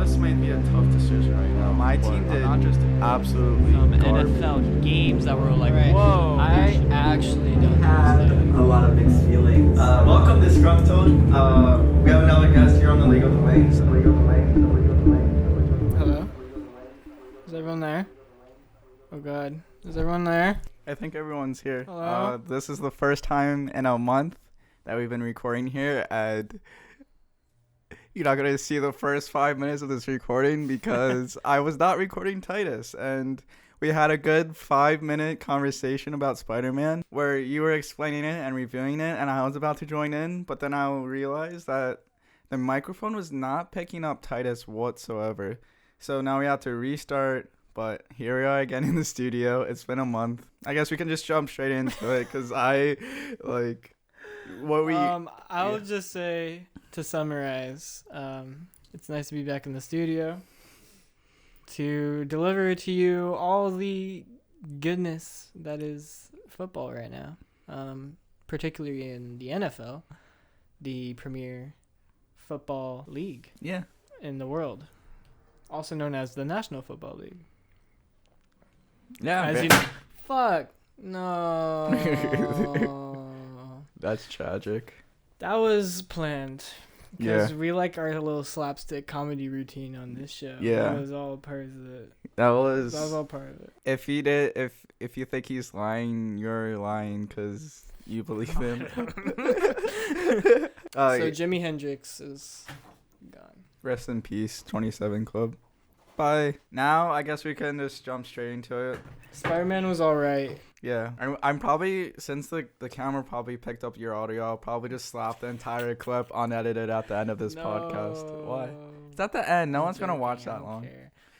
this might be a tough decision right now. My team did absolutely NFL games that were like, Right. whoa. I actually don't Had understand. a lot of mixed feelings. Welcome, Disgruntled. We have another guest here on the Legal Domains. Hello? Is everyone there? Oh god. Is everyone there? I think everyone's here. Hello? This is the first time in a month that we've been recording here, and you're not going to see the first 5 minutes of this recording because I was not recording Titus, and we had a good 5-minute conversation about Spider-Man where you were explaining it and reviewing it, and I was about to join in, but then I realized that the microphone was not picking up Titus whatsoever. So now we have to restart, but here we are again in the studio. It's been a month. I guess we can just jump straight into it because I'll just say, to summarize, it's nice to be back in the studio to deliver to you all the goodness that is football right now, particularly in the NFL, the premier football league in the world, also known as the National Football League. Yeah. As you know, fuck. No. That's tragic. That was planned. Because we like our little slapstick comedy routine on this show. Yeah. That was all part of it. That was all part of it. If you think he's lying, you're lying because you believe him. So Jimi Hendrix is gone. Rest in peace, 27 Club. Bye. Now I guess we can just jump straight into it. Spider-Man was alright. Yeah, I'm probably, since the camera probably picked up your audio, I'll probably just slap the entire clip unedited at the end of this podcast. Why? It's at the end. No one's going to watch that long.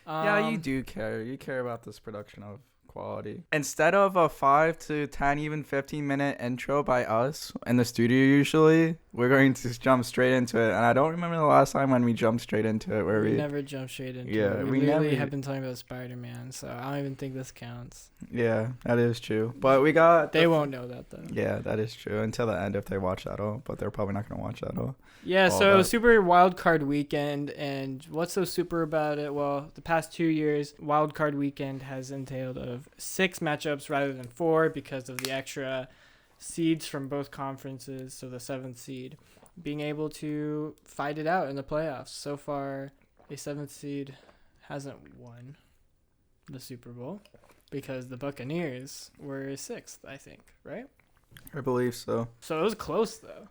Yeah, you do care. You care about this production of quality. Instead of a 5 to 10, even 15-minute intro by us in the studio usually, we're going to jump straight into it. And I don't remember the last time when we jumped straight into it. We never jumped straight into it. We literally have been talking about Spider-Man, so I don't even think this counts. Yeah, that is true. But we got... They won't know that, though. Yeah, that is true. Until the end if they watch that all. But they're probably not going to watch that all. Yeah, so super wild card weekend, and what's so super about it? Well, the past 2 years, wild card weekend has entailed of 6 matchups rather than 4 because of the extra seeds from both conferences. So the 7th seed being able to fight it out in the playoffs. So far, a 7th seed hasn't won the Super Bowl because the Buccaneers were 6th, I think, right? I believe so. So it was close, though.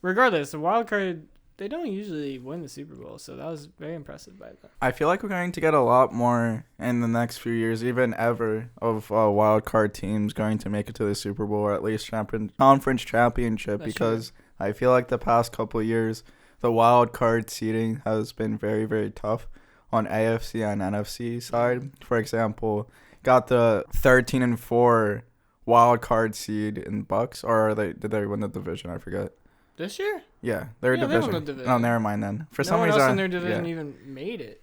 Regardless, the wild card, they don't usually win the Super Bowl, so that was very impressive by them. I feel like we're going to get a lot more in the next few years, even ever, of wild card teams going to make it to the Super Bowl or at least conference championship. That's because true. I feel like the past couple of years, the wild card seeding has been very, very tough on AFC and NFC side. For example, got the 13-4 wild card seed in Bucs, or did they win the division? I forget. This year? Yeah, they're division. They won the division. Oh, never mind then. For some one reason, else in their division even made it.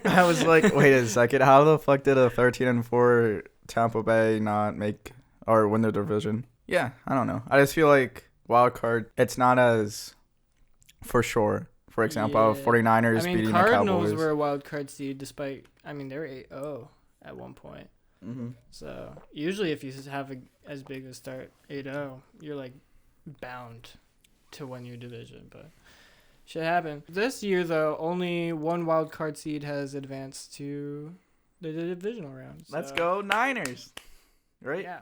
I was like, wait a second, how the fuck did a 13-4 Tampa Bay not make or win the division? Yeah, I don't know. I just feel like wild card, it's not as for sure. For example, 49ers beating the Cowboys. Cardinals were a wild card seed despite, they were 8-0 at one point. Mm-hmm. So usually if you have as big a start, 8-0, you're like bound to win your division, but shit happened. This year, though, only one wild card seed has advanced to the divisional round. So. Let's go Niners, right? Yeah.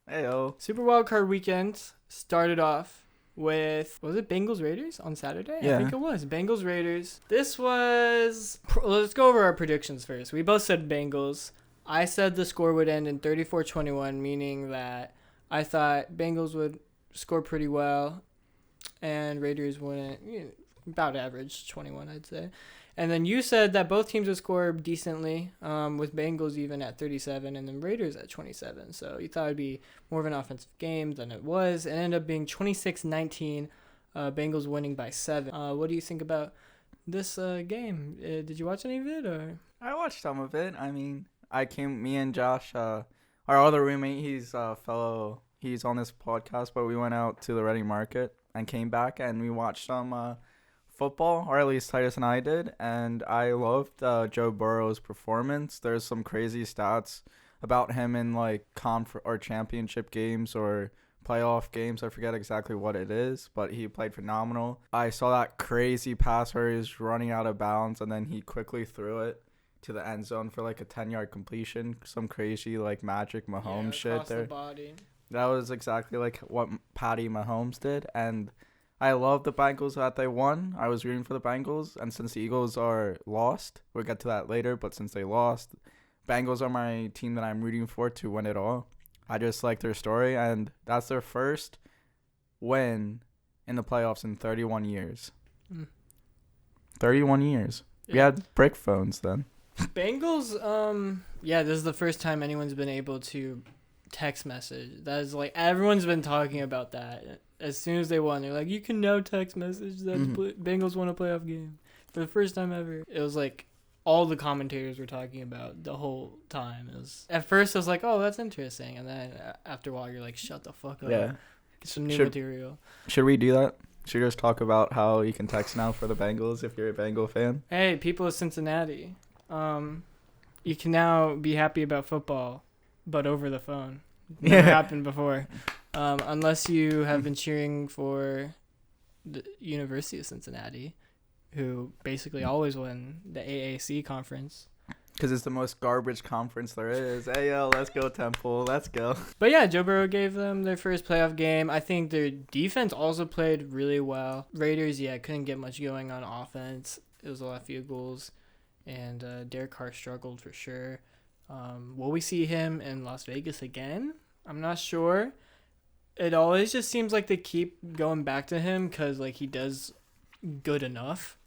Heyo. Super wild card weekend started off with, was it Bengals Raiders on Saturday? Yeah. I think it was Bengals Raiders. Let's go over our predictions first. We both said Bengals. I said the score would end in 34-21, meaning that I thought Bengals would score pretty well. And Raiders wouldn't, about average, 21, I'd say. And then you said that both teams would score decently, with Bengals even at 37 and then Raiders at 27. So you thought it would be more of an offensive game than it was. It ended up being 26-19, Bengals winning by 7. What do you think about this game? Did you watch any of it? Or? I watched some of it. Me and Josh, our other roommate, he's on this podcast, but we went out to the Reading Market and came back and we watched some football, or at least Titus and I did, and I loved Joe Burrow's performance. There's some crazy stats about him in like or championship games or playoff games. I forget exactly what it is, but he played phenomenal. I saw that crazy pass where he was running out of bounds and then he quickly threw it to the end zone for like a 10-yard completion. Some crazy like magic Mahomes shit there. The body. That was exactly like what Patty Mahomes did, and I love the Bengals that they won. I was rooting for the Bengals, and since the Eagles are lost, we'll get to that later, but since they lost, Bengals are my team that I'm rooting for to win it all. I just like their story, and that's their first win in the playoffs in 31 years. 31 years. Yeah. We had brick phones then. Bengals, yeah, this is the first time anyone's been able to text message. That is like, everyone's been talking about that. As soon as they won, they're like, you can now text message that Bengals won a playoff game for the first time ever. It was like all the commentators were talking about the whole time. It was, at first I was like, oh, that's interesting, and then after a while you're like, shut the fuck up. Yeah. Get some new material. Should we do that? Should we just talk about how you can text now for the Bengals if you're a Bengal fan? Hey, people of Cincinnati, you can now be happy about football, but over the phone. Never happened before. Unless you have been cheering for the University of Cincinnati, who basically always win the AAC conference. Because it's the most garbage conference there is. Hey, yo, let's go, Temple. Let's go. But yeah, Joe Burrow gave them their first playoff game. I think their defense also played really well. Raiders, couldn't get much going on offense. It was a lot of field goals. And Derek Carr struggled for sure. Will we see him in Las Vegas again? I'm not sure. It always just seems like they keep going back to him because like he does good enough.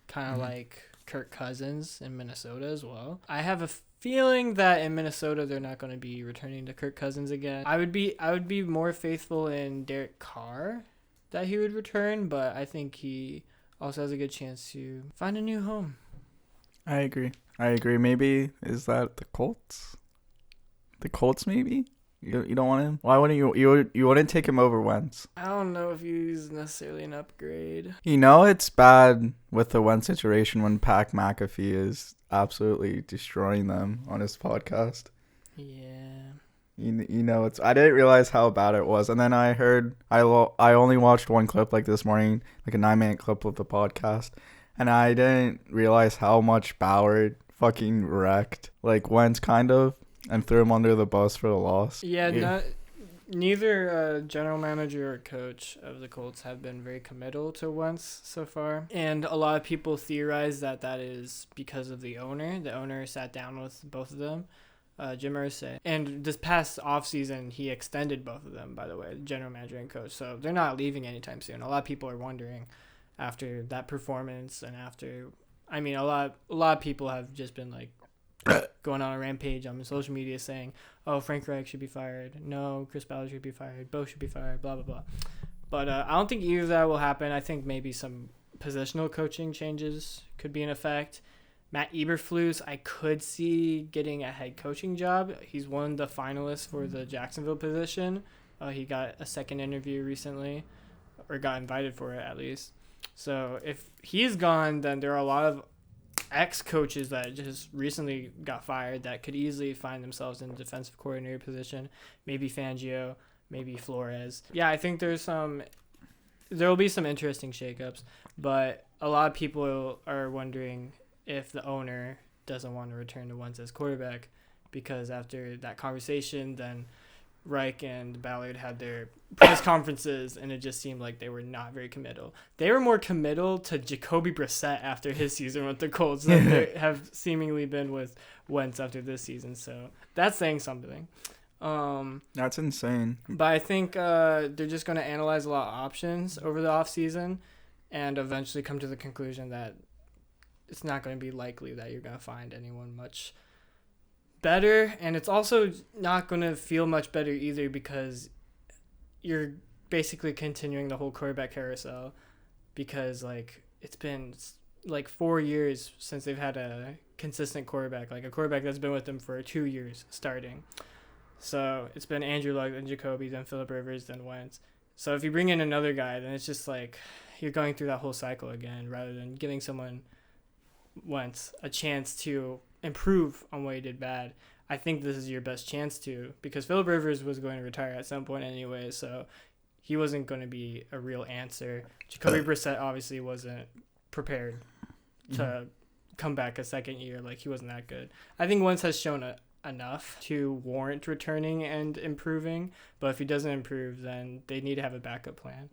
Kind of like Kirk Cousins in Minnesota as well. I have a feeling that in Minnesota they're not going to be returning to Kirk Cousins again. I would be more faithful in Derek Carr that he would return, but I think he also has a good chance to find a new home. I agree. Maybe, is that the Colts? The Colts, maybe? You don't want him? Why wouldn't you wouldn't take him over Wentz? I don't know if he's necessarily an upgrade. You know it's bad with the Wentz situation when Pat McAfee is absolutely destroying them on his podcast. Yeah. You know I didn't realize how bad it was, and then I heard I only watched one clip like this morning, like a 9-minute clip of the podcast, and I didn't realize how much Ballard fucking wrecked like Wentz kind of. And threw him under the bus for the loss. Yeah. Neither general manager or coach of the Colts have been very committal to Wentz so far. And a lot of people theorize that is because of the owner. The owner sat down with both of them, Jim Irsay. And this past offseason, he extended both of them, by the way, general manager and coach. So they're not leaving anytime soon. A lot of people are wondering after that performance and after... I mean, a lot of people have just been like, going on a rampage on social media saying, oh, Frank Reich should be fired. No, Chris Ballard should be fired. Bo should be fired, blah, blah, blah. But I don't think either of that will happen. I think maybe some positional coaching changes could be in effect. Matt Eberflus, I could see getting a head coaching job. He's one of the finalists for the Jacksonville position. He got a second interview recently, or got invited for it at least. So if he's gone, then there are a lot of ex-coaches that just recently got fired that could easily find themselves in the defensive coordinator position. Maybe Fangio, maybe Flores. Yeah, I think there will be some interesting shakeups, but a lot of people are wondering if the owner doesn't want to return to Wentz as quarterback, because after that conversation, then Reich and Ballard had their press conferences, and it just seemed like they were not very committal. They were more committal to Jacoby Brissett after his season with the Colts than they have seemingly been with Wentz after this season. So that's saying something. That's insane. But I think they're just going to analyze a lot of options over the offseason and eventually come to the conclusion that it's not going to be likely that you're going to find anyone much better, and it's also not going to feel much better either because you're basically continuing the whole quarterback carousel, because like it's been like 4 years since they've had a consistent quarterback, like a quarterback that's been with them for 2 years starting. So it's been Andrew Luck, then Jacoby, then Phillip Rivers, then Wentz. So if you bring in another guy, then it's just like you're going through that whole cycle again rather than giving someone once a chance to improve on what he did bad. I think this is your best chance to, because Phillip Rivers was going to retire at some point anyway, so he wasn't going to be a real answer. Jacoby Brissett obviously wasn't prepared to come back a second year. Like, he wasn't that good. I think Wentz has shown enough to warrant returning and improving, but if he doesn't improve, then they need to have a backup plan.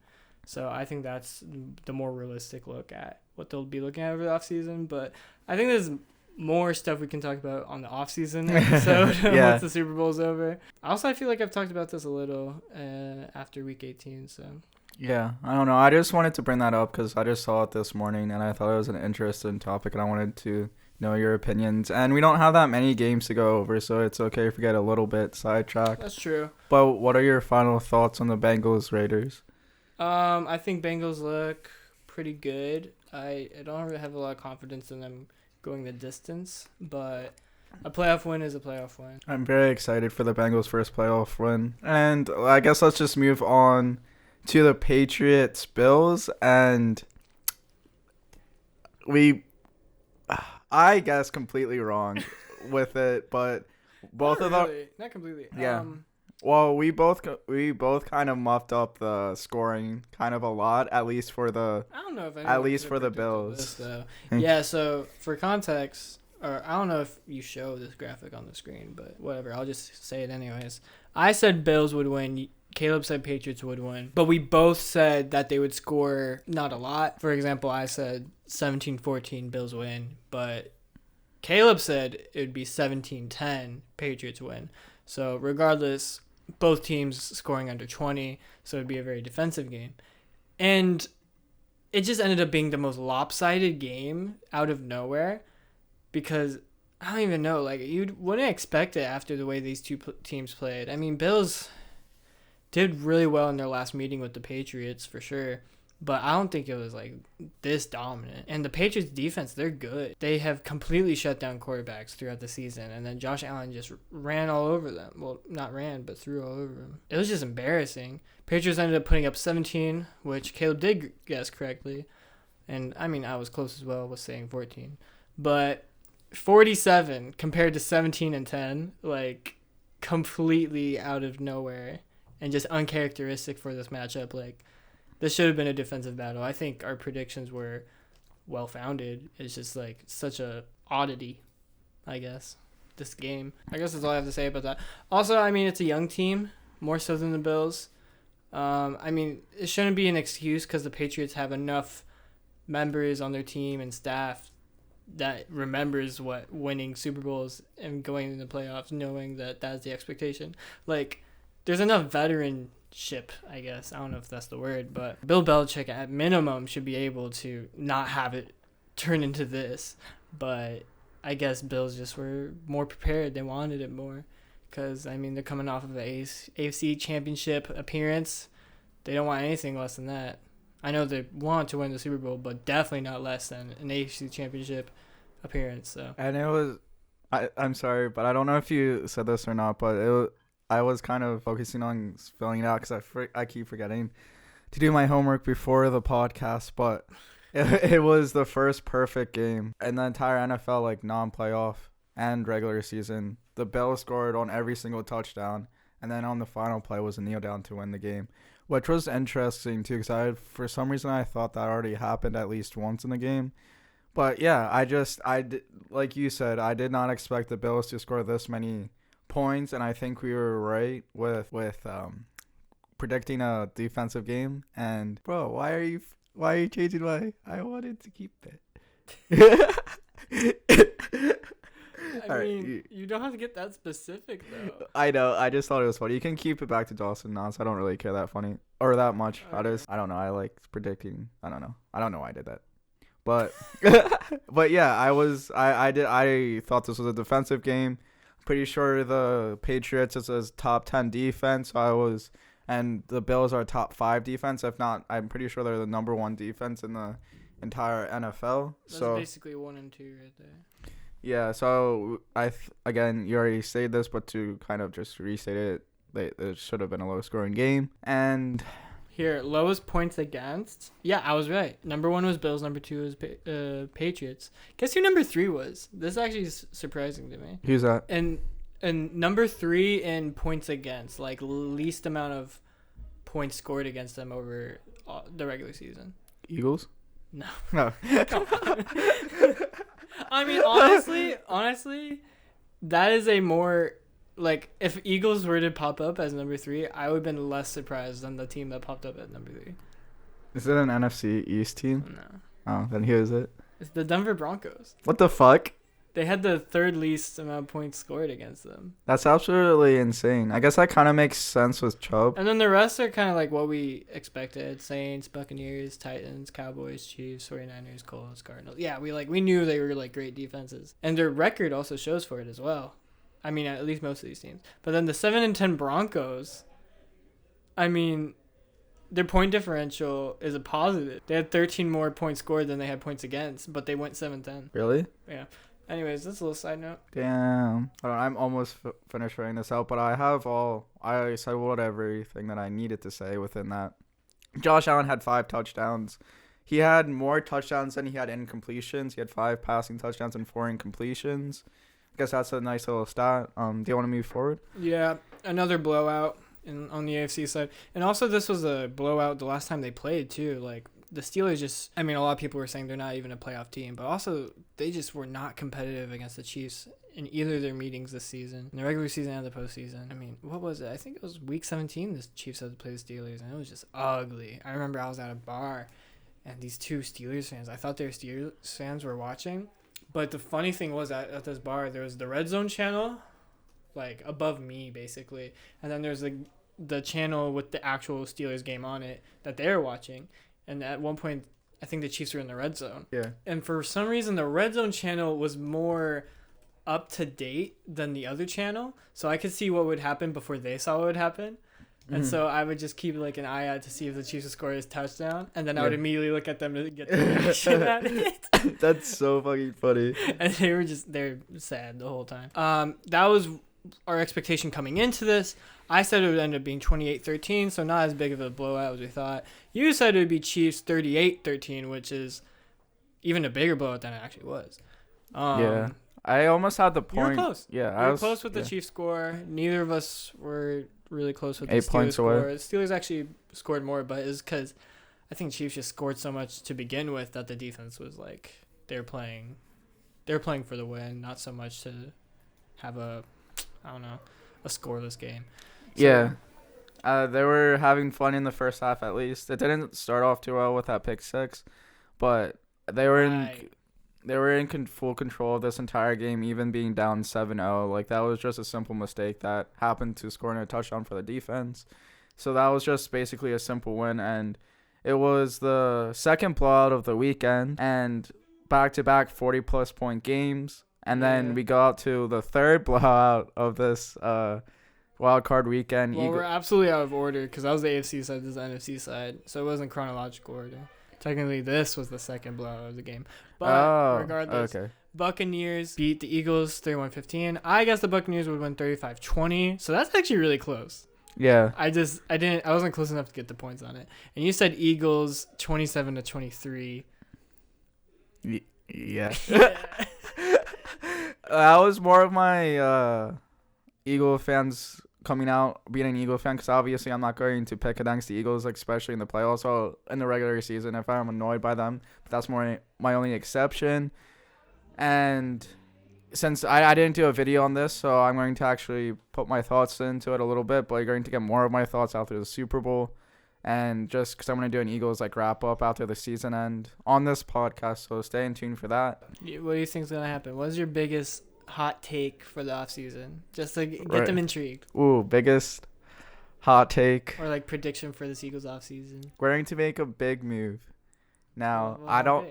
So I think that's the more realistic look at what they'll be looking at over the offseason. But I think there's more stuff we can talk about on the offseason episode once the Super Bowl's over. Also, I feel like I've talked about this a little after Week 18. So Yeah, I don't know. I just wanted to bring that up because I just saw it this morning and I thought it was an interesting topic and I wanted to know your opinions. And we don't have that many games to go over, so it's okay if we get a little bit sidetracked. That's true. But what are your final thoughts on the Bengals Raiders? I think Bengals look pretty good. I don't really have a lot of confidence in them going the distance, but a playoff win is a playoff win. I'm very excited for the Bengals' first playoff win. And I guess let's just move on to the Patriots Bills, and I guess completely wrong with it, but both of them, not completely. Yeah. Well, we both kind of muffed up the scoring kind of a lot, at least for the I don't know if at least for the predicted Bills. this, though. Yeah, so for context, or I don't know if you show this graphic on the screen, but whatever, I'll just say it anyways. I said Bills would win. Caleb said Patriots would win. But we both said that they would score not a lot. For example, I said 17-14 Bills win, but Caleb said it would be 17-10 Patriots win. So regardless, both teams scoring under 20, so it'd be a very defensive game. And it just ended up being the most lopsided game out of nowhere because I don't even know, like, you wouldn't expect it after the way these two teams played. I mean, Bills did really well in their last meeting with the Patriots for sure, but I don't think it was like this dominant. And the Patriots defense, they're good. They have completely shut down quarterbacks throughout the season, and then Josh Allen just ran all over them. Well, not ran, but threw all over them. It was just embarrassing. Patriots ended up putting up 17, which Caleb did guess correctly. And I mean, I was close as well with saying 14. But 47 compared to 17 and 10, like completely out of nowhere and just uncharacteristic for this matchup. Like, this should have been a defensive battle. I think our predictions were well-founded. It's just, like, such a oddity, I guess, this game. I guess that's all I have to say about that. Also, I mean, it's a young team, more so than the Bills. I mean, it shouldn't be an excuse because the Patriots have enough members on their team and staff that remembers what winning Super Bowls and going in the playoffs, knowing that that's the expectation. Like, there's enough veteranship, I guess. I don't know if that's the word, but Bill Belichick at minimum should be able to not have it turn into this. But I guess Bills just were more prepared. They wanted it more because, I mean, they're coming off of an AFC championship appearance. They don't want anything less than that. I know they want to win the Super Bowl, but definitely not less than an AFC championship appearance. So. And it was, I'm sorry, but I don't know if you said this or not, but I was kind of focusing on filling it out because I keep forgetting to do my homework before the podcast, but it was the first perfect game in the entire NFL, like non-playoff and regular season. The Bills scored on every single touchdown, and then on the final play was a kneel down to win the game, which was interesting too because for some reason I thought that already happened at least once in the game. But yeah, like you said, I did not expect the Bills to score this many points, and I think we were right with predicting a defensive game. And bro, why are you changing I wanted to keep it. I mean, you don't have to get that specific though. I know. I just thought it was funny. You can keep it back to Dawson Knox. I don't really care that funny or that much. Okay. I don't know. I like predicting. I don't know. I don't know why I did that. But but yeah, I thought this was a defensive game. Pretty sure the Patriots is a top 10 defense. And the Bills are a top 5 defense. If not, I'm pretty sure they're the number 1 defense in the entire NFL. That's so basically 1 and 2 right there. Yeah, so again, you already said this, but to kind of just restate it, it should have been a low-scoring game. And Here, lowest points against. Yeah, I was right. Number 1 was Bills. Number 2 was Patriots. Guess who number 3 was? This actually is surprising to me. Who's that? And number 3 in points against, like least amount of points scored against them over the regular season. Eagles? No. No. I mean, honestly, that is a more, like, if Eagles were to pop up as number 3, I would have been less surprised than the team that popped up at number 3. Is it an NFC East team? No. Oh, then who is it? It's the Denver Broncos. What the fuck? They had the 3rd least amount of points scored against them. That's absolutely insane. I guess that kind of makes sense with Chubb. And then the rest are kind of like what we expected. Saints, Buccaneers, Titans, Cowboys, Chiefs, 49ers, Colts, Cardinals. Yeah, we knew they were like great defenses. And their record also shows for it as well. I mean, at least most of these teams. But then the 7-10 Broncos, I mean, their point differential is a positive. They had 13 more points scored than they had points against, but they went 7-10. Really? Yeah. Anyways, that's a little side note. Damn. I'm almost finished writing this out, but I said everything that I needed to say within that. Josh Allen had 5 touchdowns. He had more touchdowns than he had incompletions. He had 5 passing touchdowns and 4 incompletions. I guess that's a nice little stat. Do you want to move forward? Yeah, another blowout on the AFC side. And also this was a blowout the last time they played too. Like, the Steelers just, I mean, a lot of people were saying they're not even a playoff team, but also they just were not competitive against the Chiefs in either of their meetings this season, in the regular season and the postseason. I mean, what was it? I think it was week 17 the Chiefs had to play the Steelers, and it was just ugly. I remember I was at a bar, and these 2 Steelers fans, I thought they were Steelers fans, were watching. But the funny thing was at this bar, there was the Red Zone channel, like above me basically, and then there's the channel with the actual Steelers game on it that they were watching. And at one point, I think the Chiefs were in the red zone. Yeah. And for some reason, the red zone channel was more up to date than the other channel. So I could see what would happen before they saw what would happen. And so I would just keep like an eye out to see if the Chiefs would score his touchdown. And then I would immediately look at them to get the reaction at it. That's so fucking funny. And they're sad the whole time. That was our expectation coming into this. I said it would end up being 28-13, so not as big of a blowout as we thought. You said it would be Chiefs 38-13, which is even a bigger blowout than it actually was. Yeah. I almost had the point. You were close. Yeah, I was close with the Chiefs score. Neither of us were really close with the 8 Steelers points score. away. The Steelers actually scored more, but it's because I think Chiefs just scored so much to begin with that the defense was like they're playing for the win, not so much to have a scoreless game. So, yeah. They were having fun in the first half at least. It didn't start off too well with that pick 6, but they were in full control of this entire game, even being down 7-0. Like, that was just a simple mistake that happened to scoring a touchdown for the defense. So that was just basically a simple win, and it was the second blowout of the weekend, and back-to-back 40-plus point games. And then we go out to the third blowout of this wild card weekend. Well, we're absolutely out of order because that was the AFC side, this is the NFC side, so it wasn't chronological order. Technically, this was the second blowout of the game. But regardless, Buccaneers beat the Eagles 31-15. I guess the Buccaneers would win 35-20, so that's actually really close. Yeah. I wasn't close enough to get the points on it. And you said Eagles 27-23. Yeah. That was more of my Eagle fans coming out, being an Eagle fan, because obviously I'm not going to pick against the Eagles, especially in the playoffs or in the regular season if I'm annoyed by them. But that's more my only exception. And since I didn't do a video on this, so I'm going to actually put my thoughts into it a little bit, but you're going to get more of my thoughts after the Super Bowl. And just because I'm going to do an Eagles wrap up after the season end on this podcast, so stay in tune for that. What do you think is going to happen? What's your biggest hot take for the offseason? Just to get them intrigued. Ooh, biggest hot take. Or prediction for this Eagles offseason. We're going to make a big move. Now, well, I don't...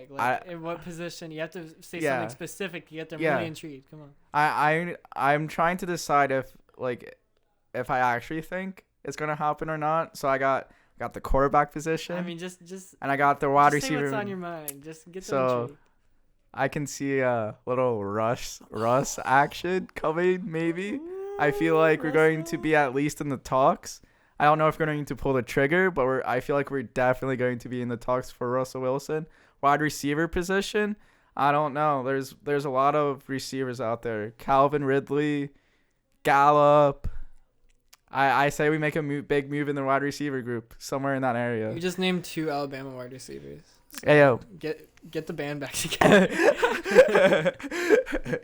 in what position? You have to say something specific to get them really intrigued. Come on. I'm trying to decide if I actually think it's going to happen or not. So I got the quarterback position. I mean, just and I got the wide receiver. Say what's on your mind. Just get them so intrigued. I can see a little Russ action coming, maybe. I feel like we're going to be at least in the talks. I don't know if we're going to pull the trigger, but I feel like we're definitely going to be in the talks for Russell Wilson. Wide receiver position, I don't know. There's a lot of receivers out there. Calvin Ridley, Gallup. I say we make a big move in the wide receiver group, somewhere in that area. You just named 2 Alabama wide receivers. So Hey, yo. Get the band back together.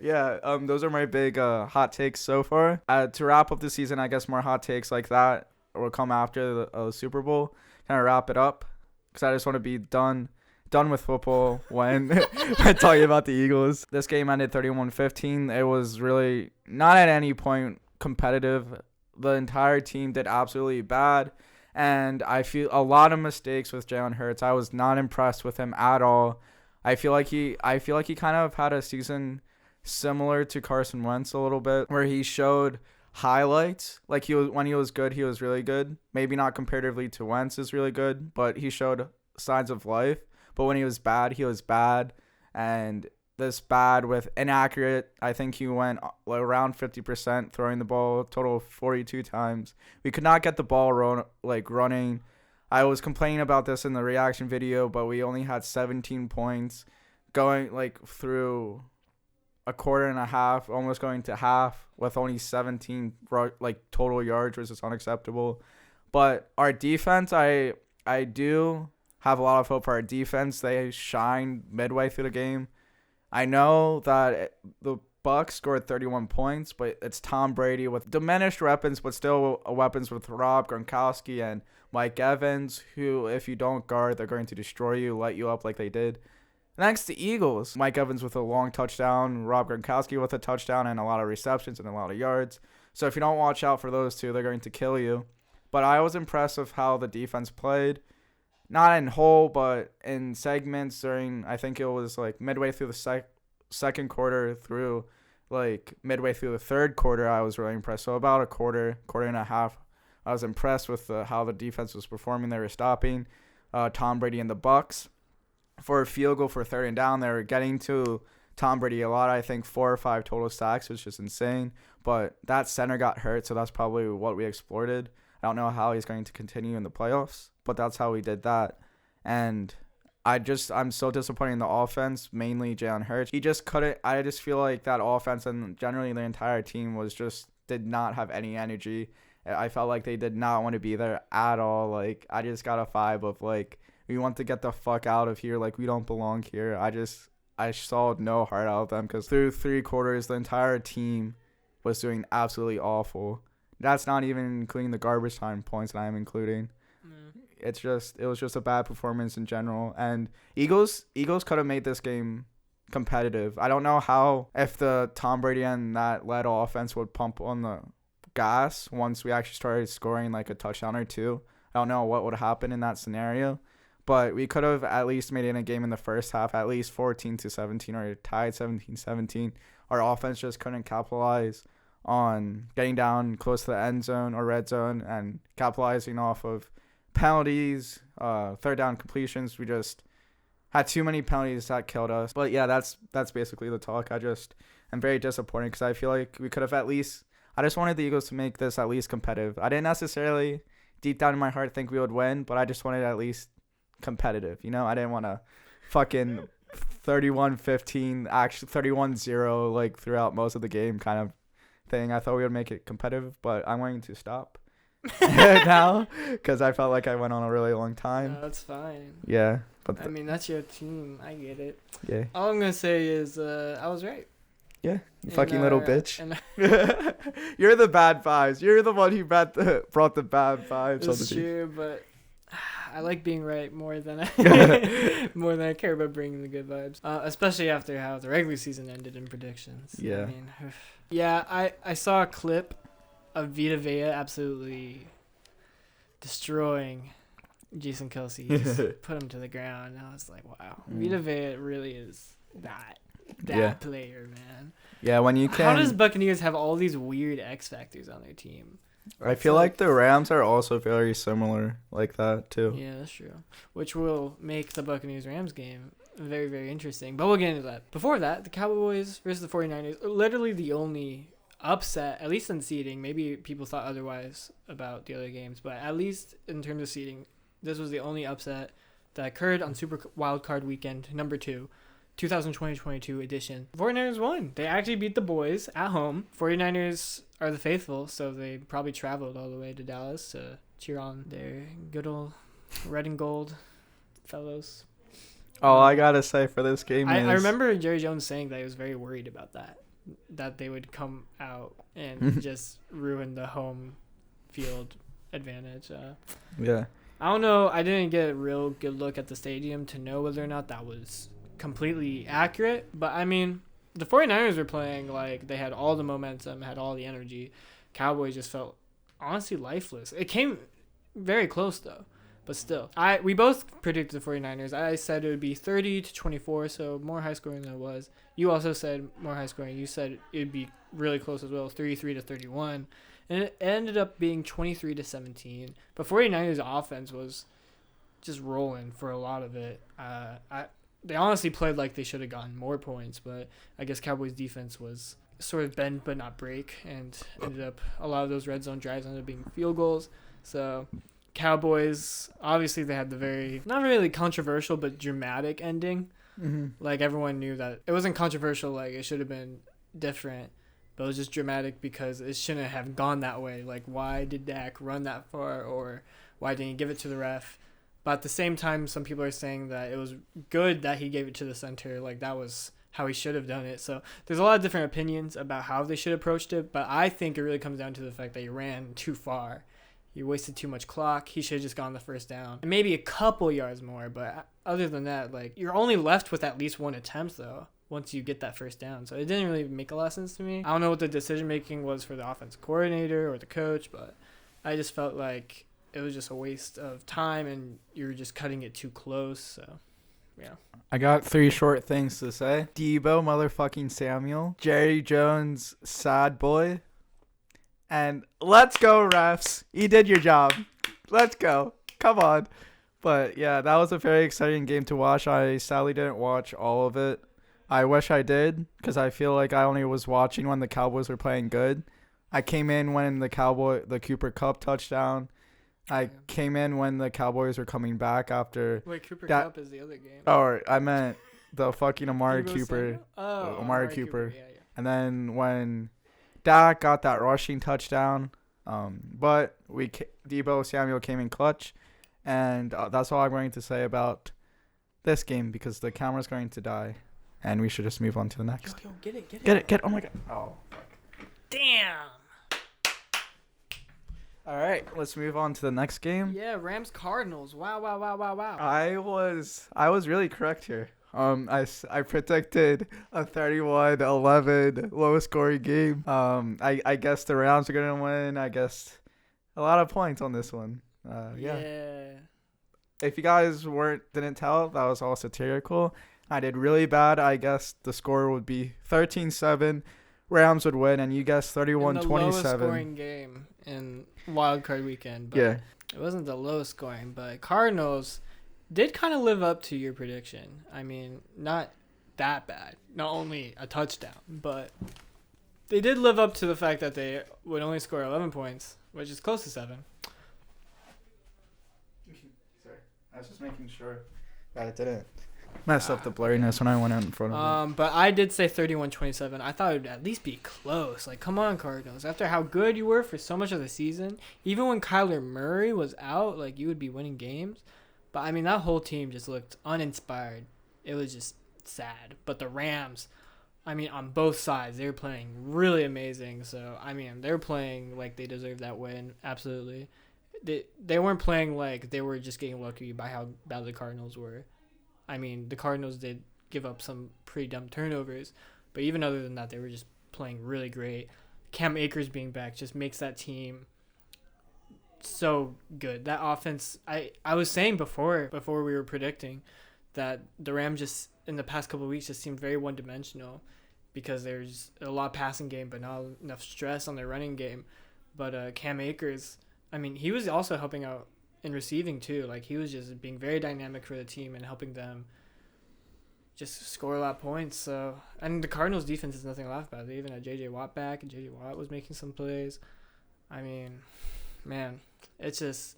Yeah, those are my big hot takes so far. To wrap up the season, I guess more hot takes like that will come after the Super Bowl. Kind of wrap it up, because I just want to be done with football when when talking about the Eagles. This game ended 31-15. It was really not at any point competitive. The entire team did absolutely bad, and I feel a lot of mistakes with Jalen Hurts. I was not impressed with him at all. I feel like he kind of had a season similar to Carson Wentz a little bit, where he showed highlights. Like when he was good, he was really good. Maybe not comparatively to Wentz is really good, but he showed signs of life. But when he was bad, and this bad with inaccurate. I think he went around 50% throwing the ball, total of 42 times. We could not get the ball running. I was complaining about this in the reaction video, but we only had 17 points going through a quarter and a half, almost going to half, with only 17 total yards, which is unacceptable. But our defense, I do have a lot of hope for our defense. They shined midway through the game. I know that the Bucs scored 31 points, but it's Tom Brady with diminished weapons, but still weapons with Rob Gronkowski and Mike Evans, who, if you don't guard, they're going to destroy you, light you up like they did. Next, the Eagles. Mike Evans with a long touchdown, Rob Gronkowski with a touchdown and a lot of receptions and a lot of yards. So if you don't watch out for those two, they're going to kill you. But I was impressed with how the defense played. Not in whole, but in segments during, I think it was midway through the second quarter through midway through the third quarter, I was really impressed. So about a quarter and a half, I was impressed with how the defense was performing. They were stopping Tom Brady and the Bucs. For a field goal for third and down, they were getting to Tom Brady a lot. I think 4 or 5 total sacks, which is insane. But that center got hurt, so that's probably what we exploited. I don't know how he's going to continue in the playoffs, but that's how we did that. And I'm so disappointed in the offense, mainly Jalen Hurts. He just couldn't. I just feel like that offense and generally the entire team did not have any energy. I felt like they did not want to be there at all. I just got a vibe of we want to get the fuck out of here. We don't belong here. I saw no heart out of them, because through 3 quarters, the entire team was doing absolutely awful. That's not even including the garbage time points that I'm including. It was just a bad performance in general. And Eagles could have made this game competitive. I don't know how, if the Tom Brady and that led offense would pump on the gas once we actually started scoring a touchdown or 2. I don't know what would happen in that scenario. But we could have at least made it in a game in the first half, at least 14-17 or tied 17-17. Our offense just couldn't capitalize on getting down close to the end zone or red zone and capitalizing off of penalties, third down completions. We just had too many penalties that killed us. But yeah, that's basically the talk. I'm very disappointed, because I feel like we could have I just wanted the Eagles to make this at least competitive. I didn't necessarily deep down in my heart think we would win, but I just wanted at least competitive. I didn't want to fucking 31-15, actually 31-0 throughout most of the game kind of thing. I thought we would make it competitive, but I'm going to stop now, because I felt like I went on a really long time. No, that's fine. Yeah, but that's your team. I get it. Yeah. All I'm gonna say is I was right. Yeah, you fucking little bitch. You're the bad vibes. You're the one who brought the bad vibes. It's true, but I like being right more than I care about bringing the good vibes. Especially after how the regular season ended in predictions. Yeah. I saw a clip of Vita Vea absolutely destroying Jason Kelce. He just put him to the ground. And I was like, wow, Vita Vea really is that player, man. Yeah, when you can. How does Buccaneers have all these weird X factors on their team? I feel like the Rams are also very similar like that too. Yeah, that's true. Which will make the Buccaneers-Rams game very, very interesting. But we'll get into that. Before that, the Cowboys versus the 49ers are literally the only upset, at least in seeding. Maybe people thought otherwise about the other games, but at least in terms of seeding, this was the only upset that occurred on Super Wildcard Weekend, number 2, 2020-22 edition. 49ers won. They actually beat the boys at home. 49ers are the faithful, so they probably traveled all the way to Dallas to cheer on their good old red and gold fellows. All I gotta say for this game is I remember Jerry Jones saying that he was very worried about that they would come out and just ruin the home field advantage. yeah. I don't know. I didn't get a real good look at the stadium to know whether or not that was completely accurate. But, I mean, the 49ers were playing like they had all the momentum, had all the energy. Cowboys just felt honestly lifeless. It came very close, though. But still, we both predicted the 49ers. I said it would be 30-24, so more high scoring than it was. You also said more high scoring. You said it would be really close as well, 33-31. And it ended up being 23-17. But 49ers offense was just rolling for a lot of it. They honestly played like they should have gotten more points, but I guess Cowboys defense was sort of bend but not break, and ended up a lot of those red zone drives ended up being field goals. So Cowboys, obviously they had the very, not really controversial, but dramatic ending. Mm-hmm. Like everyone knew that it wasn't controversial, like it should have been different, but it was just dramatic because it shouldn't have gone that way. Like, why did Dak run that far, or why didn't he give it to the ref? But at the same time, some people are saying that it was good that he gave it to the center. Like, that was how he should have done it. So there's a lot of different opinions about how they should have approached it, but I think it really comes down to the fact that he ran too far. He wasted too much clock. He should have just gone the first down. And maybe a couple yards more, but other than that, like, you're only left with at least one attempt, though, once you get that first down. So it didn't really make a lot of sense to me. I don't know what the decision-making was for the offensive coordinator or the coach, but I just felt like it was just a waste of time, and you were just cutting it too close, so, yeah. I got 3 short things to say. Deebo motherfucking Samuel. Jerry Jones, sad boy. And let's go, refs. You did your job. Let's go. Come on. But, yeah, that was a very exciting game to watch. I sadly didn't watch all of it. I wish I did, because I feel like I only was watching when the Cowboys were playing good. I came in when the Cooper Kupp touchdown. I came in when the Cowboys were coming back after. Wait, Cooper Kupp is the other game. Oh, I meant the fucking Amari Deebo Cooper. Samuel? Oh, Amari Cooper. Yeah. And then when Dak got that rushing touchdown, but Deebo Samuel came in clutch, and that's all I'm going to say about this game, because the camera's going to die, and we should just move on to the next. Yo, get it. Oh my god. Oh, fuck. Damn. All right, let's move on to the next game. Yeah, Rams Cardinals. Wow. I was really correct here. I predicted a 31-11 low scoring game. I guess the Rams are gonna win. I guess a lot of points on this one. Yeah. If you guys didn't tell, that was all satirical. I did really bad. I guess the score would be 13-7. Rams would win, and you guessed 31-27. The lowest scoring game in Wild Card Weekend. But Yeah. It wasn't the lowest scoring, but Cardinals did kind of live up to your prediction. I mean, not that bad. Not only a touchdown, but they did live up to the fact that they would only score 11 points, which is close to 7. Sorry, I was just making sure that it didn't mess up the blurriness when I went out in front of it. But I did say 31-27. I thought it would at least be close. Like, come on, Cardinals. After how good you were for so much of the season, even when Kyler Murray was out, like, you would be winning games. But, I mean, that whole team just looked uninspired. It was just sad. But the Rams, I mean, on both sides, they were playing really amazing. So, I mean, they were playing like they deserved that win. Absolutely. They weren't playing like they were just getting lucky by how bad the Cardinals were. I mean, the Cardinals did give up some pretty dumb turnovers. But even other than that, they were just playing really great. Cam Akers being back just makes that team so good. That offense, I was saying before we were predicting that the Rams just in the past couple of weeks just seemed very one-dimensional because there's a lot of passing game but not enough stress on their running game. But Cam Akers, I mean, he was also helping out in receiving too. Like, he was just being very dynamic for the team and helping them just score a lot of points. So, and the Cardinals defense is nothing to laugh about. They even had J.J. Watt back, and J.J. Watt was making some plays. I mean, man, it's just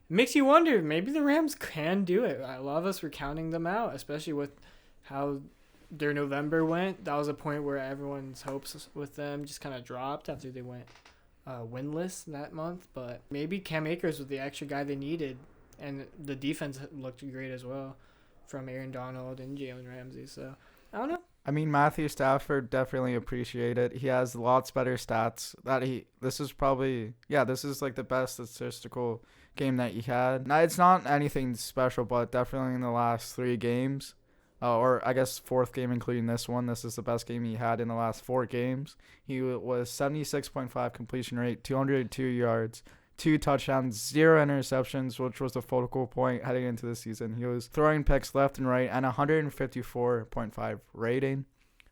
makes you wonder. Maybe the Rams can do it. A lot of us were counting them out, especially with how their November went. That was a point where everyone's hopes with them just kind of dropped after they went winless that month. But maybe Cam Akers was the extra guy they needed, and the defense looked great as well from Aaron Donald and Jalen Ramsey. So I don't know. I mean, Matthew Stafford definitely appreciated. He has lots better stats. This is like the best statistical game that he had. Now, it's not anything special, but definitely in the last 3 games, or I guess 4th game including this one, this is the best game he had in the last 4 games. He was 76.5 completion rate, 202 yards, 2 touchdowns, 0 interceptions, which was the focal point heading into the season. He was throwing picks left and right, and 154.5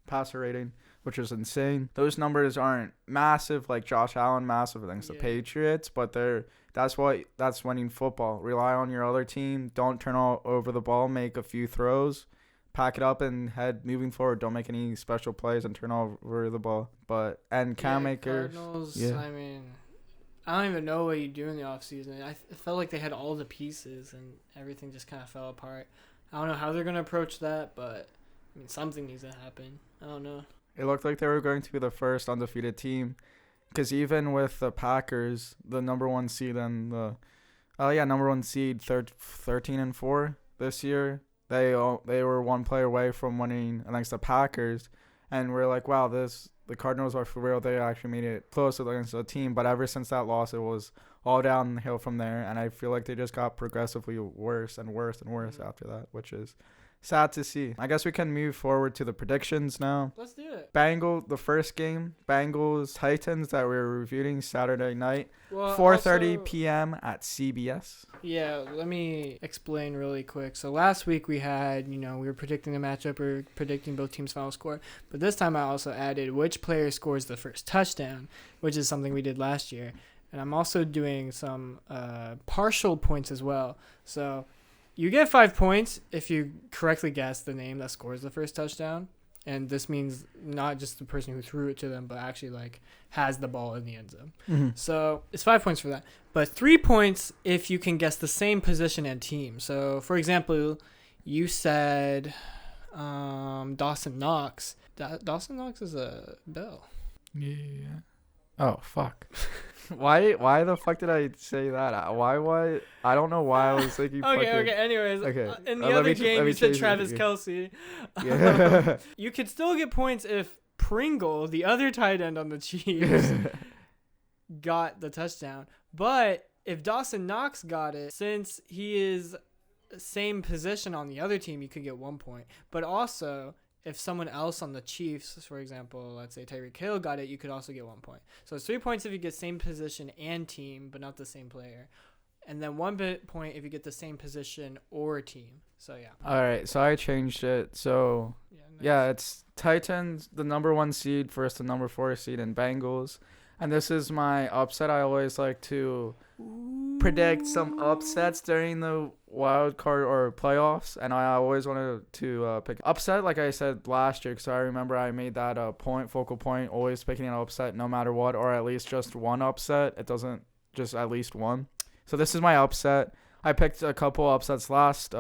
passer rating, which is insane. Those numbers aren't massive like Josh Allen massive against the Patriots, but that's winning football. Rely on your other team. Don't turn all over the ball. Make a few throws. Pack it up and head moving forward. Don't make any special plays and turn over the ball. Cam Akers. Cardinals, I mean, I don't even know what you do in the offseason. I felt like they had all the pieces and everything just kind of fell apart. I don't know how they're going to approach that, but I mean, something needs to happen. I don't know. It looked like they were going to be the first undefeated team, because even with the Packers, the number 1 seed and number 1 seed 13-4 this year, they were 1 player away from winning against the Packers, and we're like, wow, the Cardinals are for real. They actually made it close against the team, but ever since that loss, it was all downhill from there, and I feel like they just got progressively worse and worse and worse after that, which is sad to see. I guess we can move forward to the predictions now. Let's do it. The first game, Bengals Titans, that we were reviewing Saturday night, Well, 4:30 p.m. at CBS. Yeah, let me explain really quick. So last week we had, we were predicting the matchup, we were predicting both teams' final score. But this time I also added which player scores the first touchdown, which is something we did last year. And I'm also doing some partial points as well. So you get 5 points if you correctly guess the name that scores the first touchdown. And this means not just the person who threw it to them, but actually has the ball in the end zone. Mm-hmm. So it's 5 points for that. But 3 points if you can guess the same position and team. So, for example, you said Dawson Knox. Dawson Knox is a Bill. Yeah. Oh, fuck. Why the fuck did I say that? Why? I don't know why I was thinking Okay, anyways. Okay. In the other game, you said Travis Kelce. Yeah. You could still get points if Pringle, the other tight end on the Chiefs, got the touchdown. But if Dawson Knox got it, since he is same position on the other team, you could get 1 point. But also, if someone else on the Chiefs, for example, let's say Tyreek Hill got it, you could also get 1 point. So it's 3 points if you get same position and team, but not the same player. And then 1 point if you get the same position or team. So, yeah. All right, so I changed it. So, it's Titans, the number 1 seed, versus the number 4 seed, and Bengals. And this is my upset. I always like to predict some upsets during the wild card or playoffs, and I always wanted to pick upset, like I said last year, because I remember I made that a focal point, always picking an upset no matter what, or at least just one upset. It doesn't just at least one. So this is my upset. I picked a couple upsets last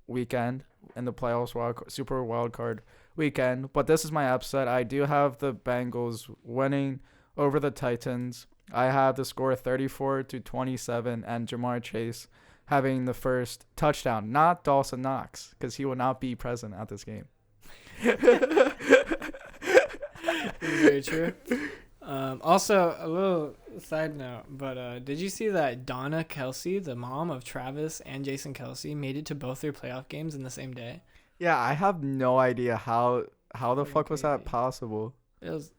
weekend in the playoffs, super wild card weekend, but this is my upset. I do have the Bengals winning over the Titans. I have the score 34-27, and Jamar Chase having the first touchdown, not Dawson Knox, because he will not be present at this game. Very true. Also, a little side note, but did you see that Donna Kelce, the mom of Travis and Jason Kelce, made it to both their playoff games in the same day? Yeah, I have no idea how the fuck was that possible. It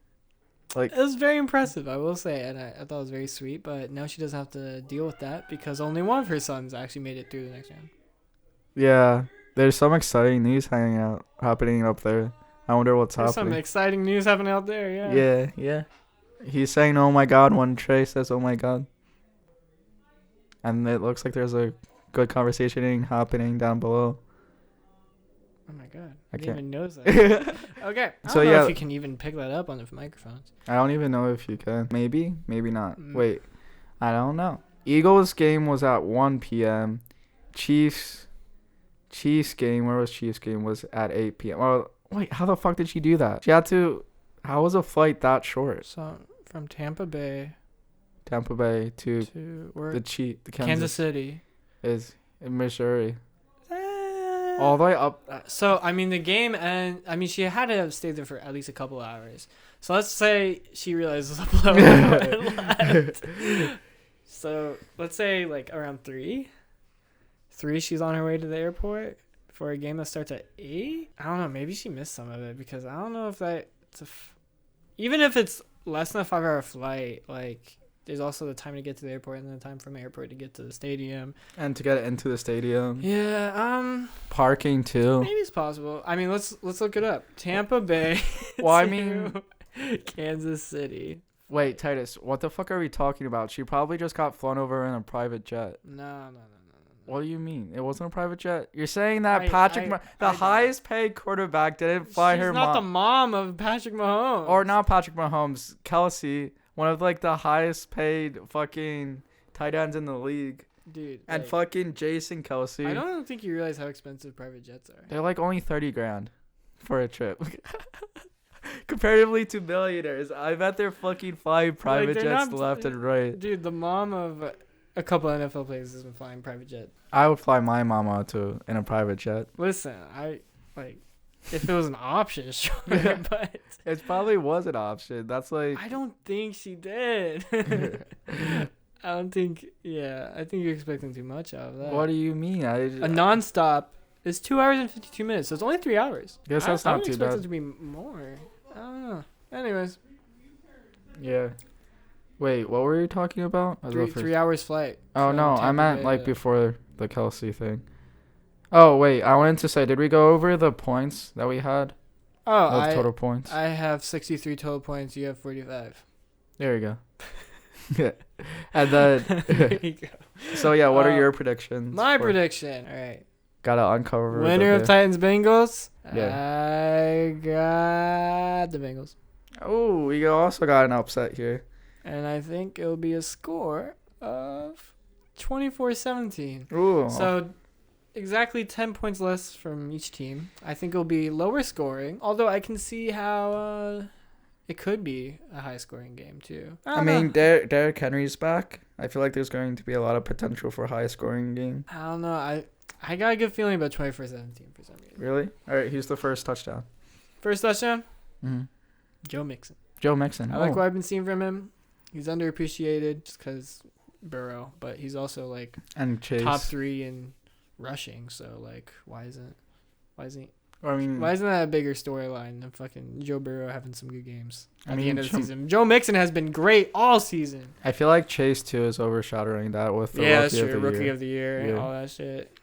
was very impressive, I will say, and I thought it was very sweet, but now she doesn't have to deal with that because only one of her sons actually made it through the next round. Yeah, there's some exciting news happening up there. I wonder what's There's happening. some exciting news happening out there, yeah. Yeah. He's saying, oh my God, when Trey says, oh my God. And it looks like there's a good conversation happening down below. Oh my god. I I didn't can't. even notice that. Okay. I So, don't know yeah. if you can even pick that up on the microphones. I don't even know if you can. Maybe not. Mm. Wait, I don't know. Eagles game was at 1 p.m. Chiefs game. Where was Chiefs game? Was at 8 p.m. Well, wait, how the fuck did she do that? She had to. How was a flight that short? So from Tampa Bay Tampa Bay to where the Kansas City is in Missouri. All the way up. So I mean the game, and I mean she had to have stayed there for at least a couple hours. So let's say she realizes a blow left. So let's say like around 3 she's on her way to the airport for a game that starts at 8. I don't know, maybe she missed some of it because I don't know if even if it's less than a 5-hour flight, like there's also the time to get to the airport and the time from the airport to get to the stadium And to get into the stadium. Yeah, Parking too. maybe it's possible. I mean, let's look it up. Tampa Bay. Well, I to mean, Kansas City. wait, Titus, what the fuck are we talking about? She probably just got flown over in a private jet. No. What do you mean? It wasn't a private jet? You're saying that I the highest paid quarterback didn't fly She's her not the mom. mom of Patrick Mahomes. Or not Patrick Mahomes, Kelsey, one of like the highest paid fucking tight ends in the league. Dude. And like, fucking Jason Kelsey. I don't think you realize how expensive private jets are. They're like only 30 grand for a trip. Comparatively to millionaires, I bet they're fucking flying private they're jets not- left and right. Dude, the mom of a couple NFL players has been flying private jet. I would fly my mama to in a private jet. Listen, if it was an option, sure, but It probably was an option. That's like I don't think she did. I don't think. Yeah, I think you're expecting too much out of that. what do you mean? A nonstop is 2 hours and 52 minutes, so it's only 3 hours. Guess that's I not would too expect bad. it to be more. I don't know. Anyways, Yeah. Wait, what were you talking about? I was the first- 3 hours flight. Oh from no, I Tampa meant Bay like to- before the Kelsey thing. Oh wait, I wanted to say, did we go over the points that we had? Oh, Of total points. I have 63 total points. You have 45. There you go. Yeah. And then There you go. so yeah, what are Uh, your predictions? My for- prediction. All right. Gotta uncover Winner of the Titans Bengals. Yeah. I got the Bengals. Oh, we also got an upset here. And I think it'll be a score of 24-17. Ooh. So exactly 10 points less from each team. I think it'll be lower scoring, although I can see how it could be a high scoring game too. I mean, Derrick Henry's back. I feel like there's going to be a lot of potential for a high scoring game. I don't know. I got a good feeling about 24-17 for some reason. Really? All right, who's the first touchdown? First touchdown, Mm-hmm. Joe Mixon. Joe Mixon. I like what I've been seeing from him. He's underappreciated just because Burrow, but he's also like And Chase. top 3 in rushing. So like, why isn't Or, I mean, why isn't that a bigger storyline than fucking Joe Burrow having some good games I at the mean, end of the Joe- season? Joe Mixon has been great all season. I feel like Chase too is overshadowing that with the Yeah, rookie that's of true. the Rookie year. of the year and Yeah. all that shit.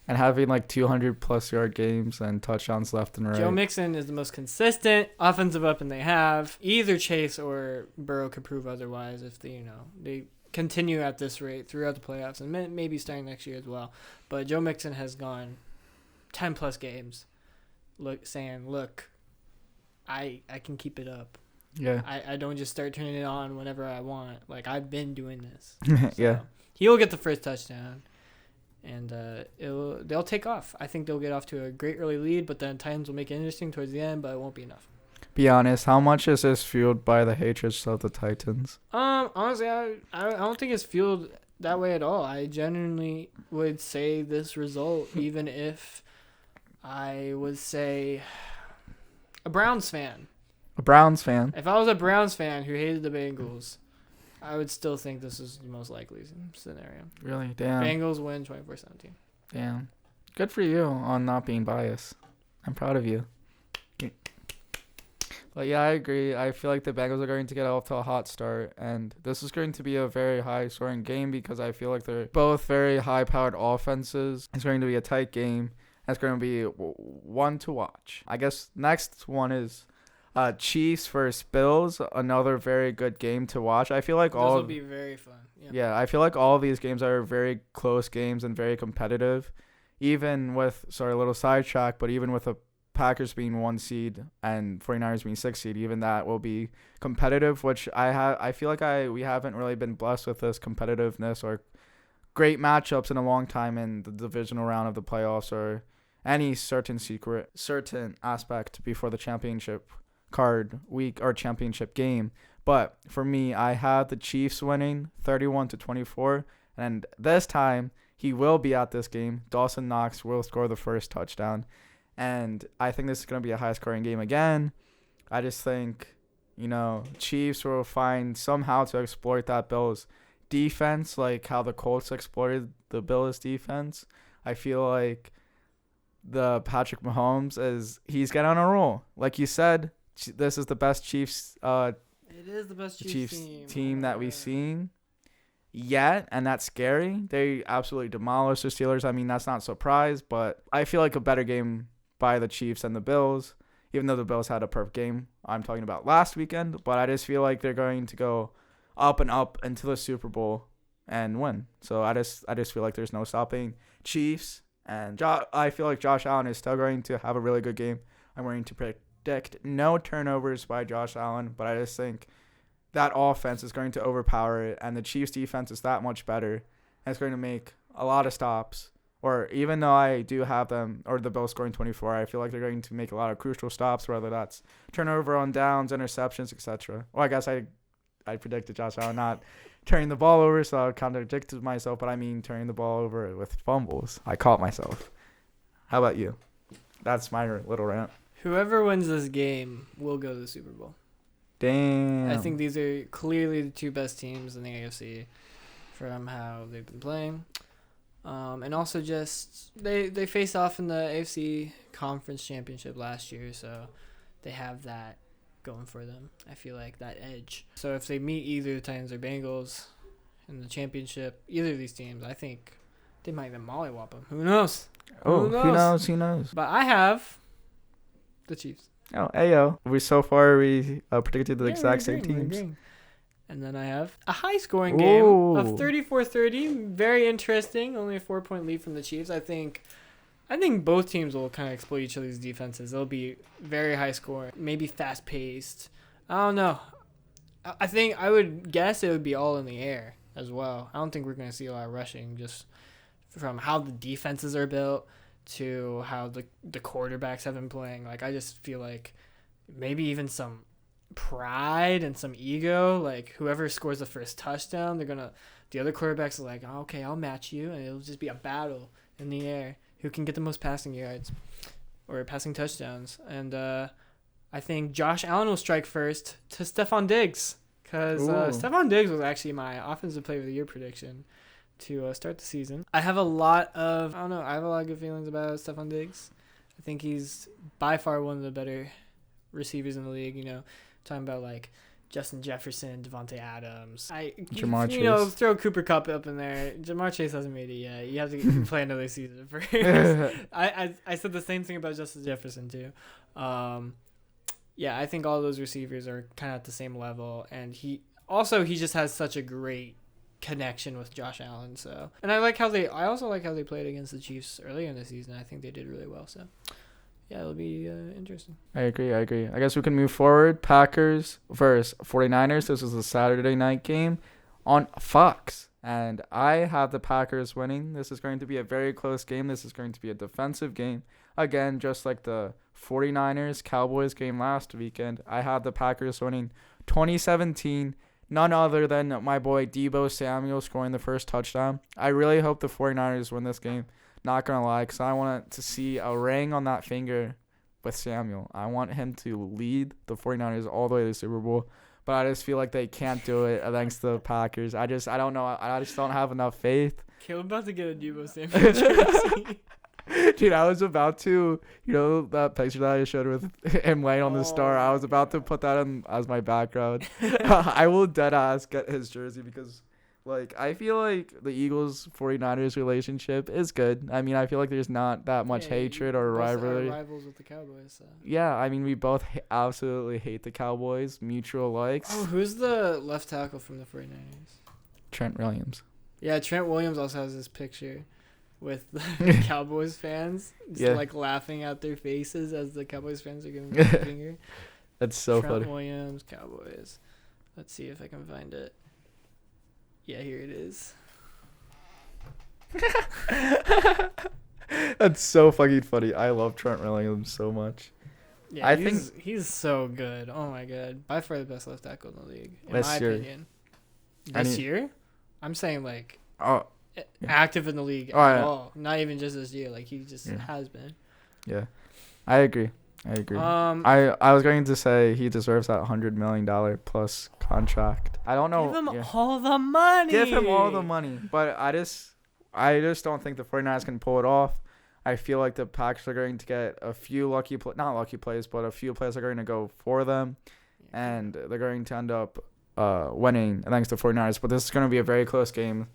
And having like 200 plus yard games and touchdowns left and right. Joe Mixon is the most consistent offensive weapon they have. Either Chase or Burrow could prove otherwise if they continue at this rate throughout the playoffs and maybe starting next year as well. But Joe Mixon has gone 10 plus games saying, look, I can keep it up. Yeah. I don't just start turning it on whenever I want. Like, I've been doing this. Yeah. So, he'll get the first touchdown. And they'll take off. I think they'll get off to a great early lead, but then Titans will make it interesting towards the end, but it won't be enough. Be honest, how much is this fueled by the hatred of the Titans? Honestly, I don't think it's fueled that way at all. I genuinely would say this result, even if I would say a Browns fan. A Browns fan. If I was a Browns fan who hated the Bengals, I would still think this is the most likely scenario. Really? Damn. Bengals win 24-17. Damn. Good for you on not being biased. I'm proud of you. But yeah, I agree. I feel like the Bengals are going to get off to a hot start, and this is going to be a very high-scoring game because I feel like they're both very high-powered offenses. It's going to be a tight game. It's going to be one to watch. I guess next one is Chiefs versus Bills, another very good game to watch. I feel like This all will be very fun. yeah, I feel like all of these games are very close games and very competitive. even with, sorry, a little sidetrack, but even with the Packers being 1 seed and 49ers being 6 seed, even that will be competitive, which I feel like we haven't really been blessed with this competitiveness or great matchups in a long time in the divisional round of the playoffs or any certain aspect before the championship card week or championship game. But for me, I have the Chiefs winning 31-24, and this time he will be at this game. Dawson Knox will score the first touchdown, and I think this is going to be a high-scoring game again. I just think, Chiefs will find somehow to exploit that Bills defense, like how the Colts exploited the Bills defense. I feel like the Patrick Mahomes he's getting on a roll. Like you said, this is the best Chiefs. It is the best Chiefs team that we've seen yet, and that's scary. They absolutely demolished the Steelers. I mean, that's not a surprise, but I feel like a better game by the Chiefs and the Bills, even though the Bills had a perfect game. I'm talking about last weekend, but I just feel like they're going to go up and up into the Super Bowl and win. So I just feel like there's no stopping Chiefs, and I feel like Josh Allen is still going to have a really good game. I'm going to predict no turnovers by Josh Allen, but I just think that offense is going to overpower it, and the Chiefs defense is that much better, and it's going to make a lot of stops. Or even though I do have them, or the Bills scoring 24, I feel like they're going to make a lot of crucial stops, whether that's turnover on downs, interceptions, etc. Well, I guess I predicted Josh Allen not turning the ball over, so I contradicted myself, but I mean turning the ball over with fumbles. I caught myself. How about you? That's my little rant. Whoever wins this game will go to the Super Bowl. Damn. I think these are clearly the two best teams in the AFC from how they've been playing. And also just they faced off in the AFC Conference Championship last year, so they have that going for them. I feel like that edge. So if they meet either the Titans or Bengals in the championship, either of these teams, I think they might even mollywop them. Who knows? Who knows? But I have the Chiefs. Oh, ayo. We predicted the exact same teams. And then I have a high-scoring game of 34-30. Very interesting. Only a 4-point lead from the Chiefs. I think both teams will kind of exploit each other's defenses. They'll be very high-scoring, maybe fast-paced. I don't know. I think I would guess it would be all in the air as well. I don't think we're going to see a lot of rushing, just from how the defenses are built to how the quarterbacks have been playing. Like, I just feel like maybe even some pride and some ego. Like, whoever scores the first touchdown, the other quarterbacks are like, oh, okay, I'll match you, and it'll just be a battle in the air. Who can get the most passing yards or passing touchdowns? And I think Josh Allen will strike first to Stephon Diggs, because Stephon Diggs was actually my Offensive Player of the Year prediction to start the season. I have a lot of good feelings about Stephon Diggs. I think he's by far one of the better receivers in the league. Talking about like Justin Jefferson, Devontae Adams. Jamar Chase. Throw Cooper Kupp up in there. Jamar Chase hasn't made it yet. You have to play another season first. I said the same thing about Justin Jefferson too. I think all those receivers are kind of at the same level, and he just has such a great connection with Josh Allen. So, and I also like how they played against the Chiefs earlier in the season. I think they did really well. So, yeah, it'll be interesting. I agree. I guess we can move forward. Packers versus 49ers. This is a Saturday night game on Fox, and I have the Packers winning. This is going to be a very close game. This is going to be a defensive game. Again, just like the 49ers Cowboys game last weekend, I had the Packers winning 2017. None other than my boy Deebo Samuel scoring the first touchdown. I really hope the 49ers win this game. Not going to lie, because I want to see a ring on that finger with Samuel. I want him to lead the 49ers all the way to the Super Bowl. But I just feel like they can't do it against the Packers. I don't know. I just don't have enough faith. Caleb about to get a Deebo Samuel jersey. Dude, I was about to, that picture that I showed with him laying on the star, I was about to put that in as my background. I will deadass get his jersey because, I feel like the Eagles-49ers relationship is good. I mean, I feel like there's not that much hatred or rivalry. We're rivals with the Cowboys. So. Yeah, I mean, we both absolutely hate the Cowboys. Mutual likes. Oh, who's the left tackle from the 49ers? Trent Williams. Yeah, Trent Williams also has this picture with the Cowboys fans, just Yeah. like laughing at their faces as the Cowboys fans are giving me the finger. That's so Trent funny. Williams, Cowboys. Let's see if I can find it. Yeah, here it is. That's so fucking funny. I love Trent Williams so much. Yeah, I he's so good. Oh my god, by far the best left tackle in the league, in This my year. opinion. I This need- year, I'm saying like Oh, active in the league Oh, at yeah. all. Not even just this year. Like he just Yeah. has been. yeah. I agree. I was going to say he deserves that $100 million plus contract. I don't know. Give him yeah. all the money. Give him all the money. But I just don't think the 49ers can pull it off. I feel like the Packers are going to get a few not lucky plays, but a few plays are going to go for them. And they're going to end up winning against the 49ers. But this is going to be a very close game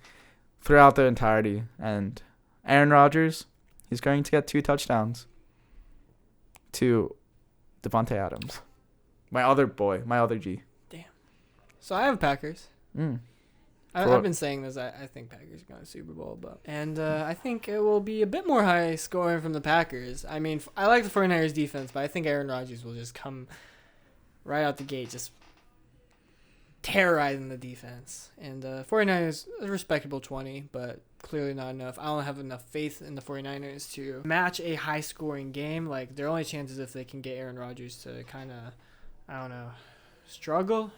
throughout the entirety. And Aaron Rodgers, he's going to get 2 touchdowns to Devontae Adams. My other boy, my other G. So I have Packers. Mm. I've been saying this. I think Packers are going to Super Bowl, and I think it will be a bit more high scoring from the Packers. I mean, I like the 49ers defense, but I think Aaron Rodgers will just come right out the gate, just terrorizing the defense. And 49ers, a respectable 20, but clearly not enough. I don't have enough faith in the 49ers to match a high scoring game. Like, their only chances if they can get Aaron Rodgers to kind of, I don't know, struggle.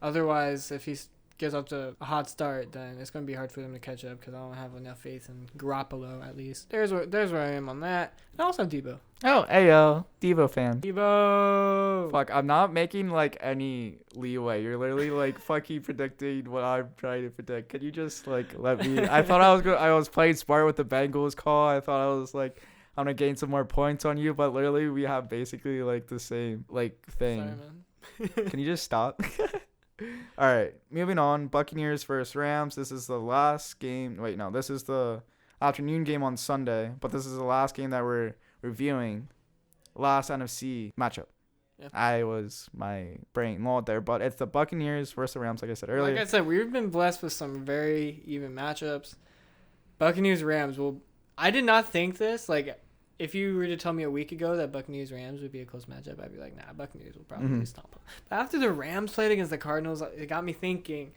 Otherwise, if he gets up to a hot start, then it's going to be hard for them to catch up because I don't have enough faith in Garoppolo, at least. There's where I am on that. And I also have Deebo. Oh, ayo, Deebo fan. Deebo! Fuck, I'm not making like any leeway. You're literally like fucking predicting what I'm trying to predict. Can you just like let me? I thought I was playing smart with the Bengals call. I thought I was like I'm gonna gain some more points on you, but literally we have basically like the same like thing. Sorry, man. Can you just stop? All right, moving on. Buccaneers versus Rams. This is the last game. Wait, no, this is the afternoon game on Sunday, but this is the last game that we're reviewing. Last NFC matchup. Yep. My brain lulled there, but it's the Buccaneers versus the Rams, like I said earlier. Like I said, we've been blessed with some very even matchups. Buccaneers Rams. Well, I did not think this. Like, if you were to tell me a week ago that Buccaneers Rams would be a close matchup, I'd be like, nah, Buccaneers will probably stomp them. But after the Rams played against the Cardinals, it got me thinking.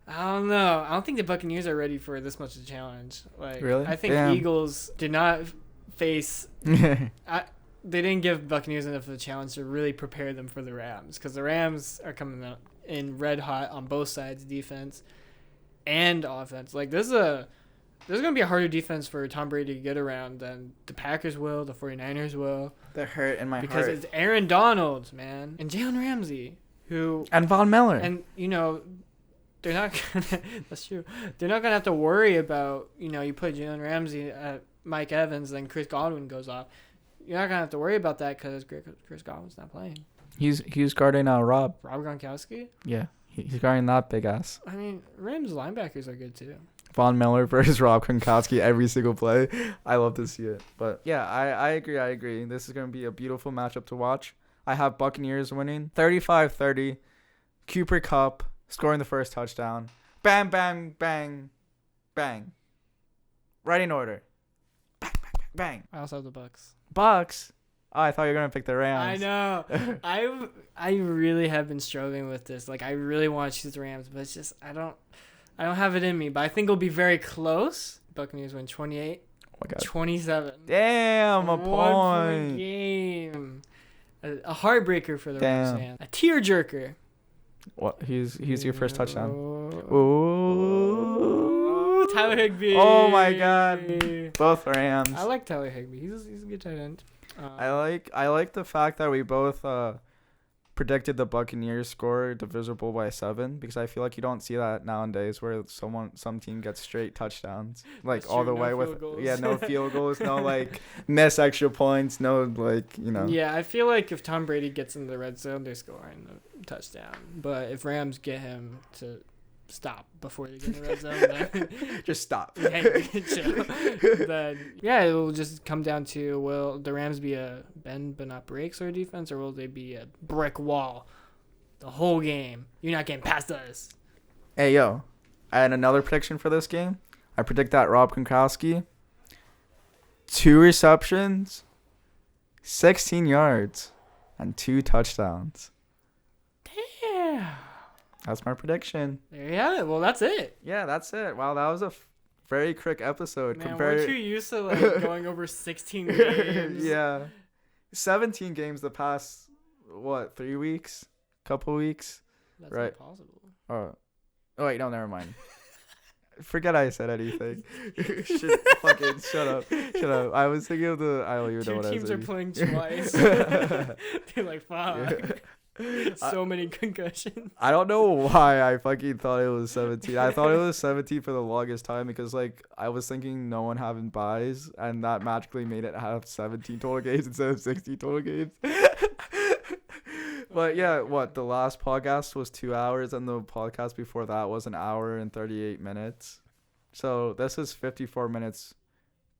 I don't know. I don't think the Buccaneers are ready for this much of a challenge. Like, Really? I think Damn. Eagles did not face. They didn't give Buccaneers enough of a challenge to really prepare them for the Rams, because the Rams are coming out in red hot on both sides, defense and offense. Like, there's going to be a harder defense for Tom Brady to get around than the Packers will, the 49ers will. That hurt in my Because heart. it's Aaron Donald, man, and Jalen Ramsey, who, And Von Miller. and, you know, they're not going to, that's true. They're not going to have to worry about, you know, you put Jalen Ramsey at Mike Evans, then Chris Godwin goes off. You're not going to have to worry about that because Chris Godwin's not playing. He's guarding Rob. Rob Gronkowski? Yeah, he's guarding that big ass. I mean, Rams linebackers are good too. Von Miller versus Rob Gronkowski every single play. I love to see it. But yeah, I agree. This is going to be a beautiful matchup to watch. I have Buccaneers winning 35-30. Cooper Kupp scoring the first touchdown. Bang, bang, bang, bang. Right in order. Bang, bang, bang, bang. I also have the Bucs. Bucs. Oh, I thought you were going to pick the Rams. I know. I really have been struggling with this. Like, I really want to choose the Rams, but it's just I don't have it in me. But I think it'll be very close. Buccaneers win 28. Oh my God. 27. Damn, a 1 point point. game. A heartbreaker for the Rams Damn. fan. A tearjerker. What? He's your first touchdown. Ooh. Ooh. Tyler Higbee. Oh my God. Both Rams. I like Tyler Higbee. He's a good tight end. I like the fact that we both predicted the Buccaneers score divisible by 7, because I feel like you don't see that nowadays where some team gets straight touchdowns like That's all true, the no way field with goals. no field goals, no like miss extra points, no like Yeah, I feel like if Tom Brady gets in the red zone, they're scoring a touchdown. But if Rams get him to stop before they get in the red zone, then just stop. hey, chill. Then yeah, it will just come down to, will the Rams be a bend but not break sort of defense, or will they be a brick wall the whole game? You're not getting past us. Hey yo, I had another prediction for this game. I predict that Rob Gronkowski 2 receptions, 16 yards, and 2 touchdowns. Yeah. That's my prediction. There you have it. Well, that's it. Yeah, that's it. Wow, that was a very quick episode. Man, weren't you used to like going over 16 games? Yeah. 17 games the past, 3 weeks? Couple weeks? That's Right. impossible. Oh, wait, no, never mind. Forget I said anything. Fucking shut up. I was thinking of I don't even know Two what I was teams are thinking. playing twice. They're like, fuck. Yeah. So many concussions. I don't know why I fucking thought it was 17. I thought it was 17 for the longest time because, like, I was thinking no one having buys, and that magically made it have 17 total games instead of 16 total games. But yeah, the last podcast was 2 hours, and the podcast before that was 1 hour and 38 minutes. So this is 54 minutes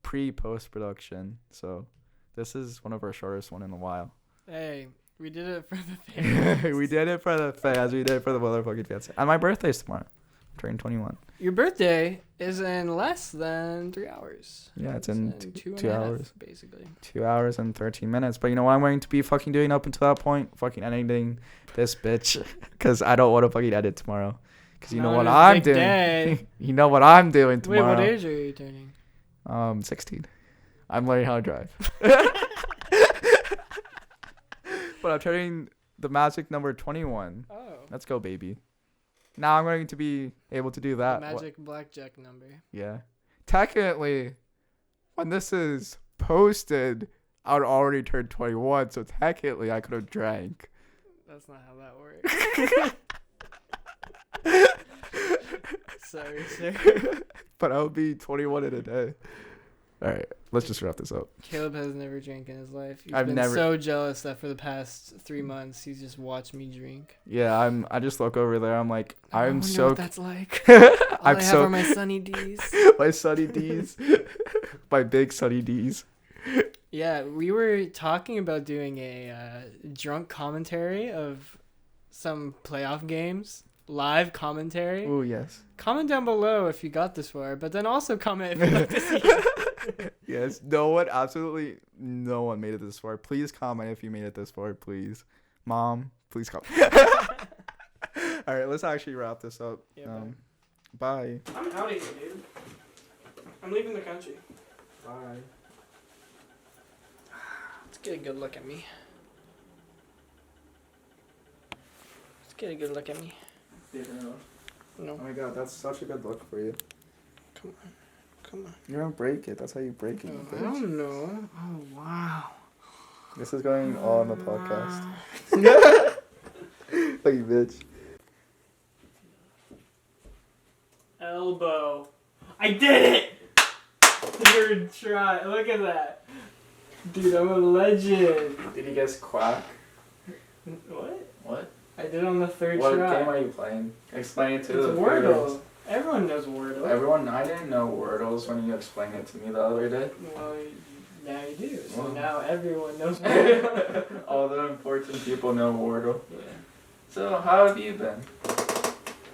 pre-post production. So this is one of our shortest one in a while. Hey, we did it for the fans. We did it for the fans. We did it for the motherfucking fans. And my birthday's tomorrow. I'm turning 21. Your birthday is in less than 3 hours. Yeah, it's in two and 2 a half, hours. basically. 2 hours and 13 minutes. But you know what I'm going to be fucking doing up until that point? Fucking editing this bitch. Because I don't want to fucking edit tomorrow. Because you know what I'm doing. You know what I'm doing tomorrow. Wait, what age are you turning? 16. I'm learning how to drive. But I'm turning the magic number 21. Oh. Let's go, baby. Now I'm going to be able to do that. The magic blackjack number. Yeah. Technically, when this is posted, I would already turn 21, so technically I could have drank. That's not how that works. Sorry, sir. But I would be 21 in a day. All right, let's just wrap this up. Caleb has never drank in his life. He's I've been never- so jealous that for the past 3 months he's just watched me drink. Yeah, I just look over there. I'm like, I I'm wonder so. what that's like. All I'm I have so. are my Sunny D's. My Sunny D's. My big Sunny D's. Yeah, we were talking about doing a drunk commentary of some playoff games. Live commentary. Oh, yes. Comment down below if you got this far, but then also comment if you'd like to see it. Yes, absolutely no one made it this far. Please comment if you made it this far, please. Mom, please comment. All right, let's actually wrap this up. Yeah, bye. I'm out of here, dude. I'm leaving the country. Bye. Let's get a good look at me. Let's get a good look at me. No, Oh my god, that's such a good look for you. come on. You're gonna break it. That's how you break it, Oh, you I bitch. don't know. Oh, wow. This is going all on the podcast. Like you bitch. Elbow. I did it! Third try. Look at that. Dude, I'm a legend. Did you guess quack? What? What? I did it on the third What try. game are you playing? Explain it to It's the Wordle. viewers. Everyone knows Wordle. Everyone, I didn't know Wordles when you explained it to me the other day. Well, now you do. So Well. now everyone knows Wordle. All the important people know Wordle. Yeah. So, how have you been?